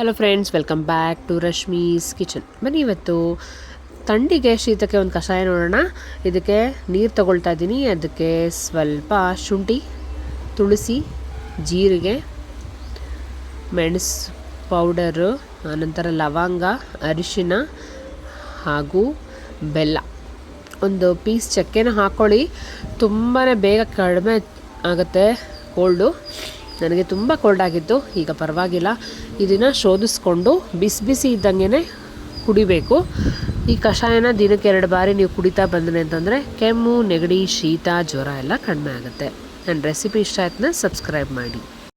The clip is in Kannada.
Hello friends, welcome back to Rashmi's kitchen. ಬನ್ನಿ, ಇವತ್ತು ಥಂಡಿಗೆ ಶೀತಕ್ಕೆ ಒಂದು ಕಷಾಯ ನೋಡೋಣ. ಇದಕ್ಕೆ ನೀರು ತಗೊಳ್ತಾ ಇದ್ದೀನಿ. ಅದಕ್ಕೆ ಸ್ವಲ್ಪ ಶುಂಠಿ, ತುಳಸಿ, ಜೀರಿಗೆ, ಮೆಣಸು ಪೌಡರು, ಆನಂತರ ಲವಂಗ, ಅರಿಶಿನ ಹಾಗೂ ಬೆಲ್ಲ. ಒಂದು ಪೀಸ್ ಚಕ್ಕೆನ ಹಾಕ್ಕೊಳ್ಳಿ. ತುಂಬಾ ಬೇಗ ಕಡಿಮೆ ಆಗುತ್ತೆ ಕೋಲ್ಡು. ನನಗೆ ತುಂಬ ಕೋಲ್ಡ್ ಆಗಿತ್ತು, ಈಗ ಪರವಾಗಿಲ್ಲ. ಇದನ್ನು ಶೋಧಿಸ್ಕೊಂಡು ಬಿಸಿ ಬಿಸಿ ಇದ್ದಂಗೆ ಕುಡಿಬೇಕು. ಈ ಕಷಾಯನ ದಿನಕ್ಕೆ 2 ಬಾರಿ ನೀವು ಕುಡಿತಾ ಬಂದರೆ ಅಂತಂದರೆ ಕೆಮ್ಮು, ನೆಗಡಿ, ಶೀತ, ಜ್ವರ ಎಲ್ಲ ಕಡಿಮೆ ಆಗುತ್ತೆ. ನನ್ನ ರೆಸಿಪಿ ಇಷ್ಟ ಆಯ್ತಂದ್ರೆ ಸಬ್ಸ್ಕ್ರೈಬ್ ಮಾಡಿ.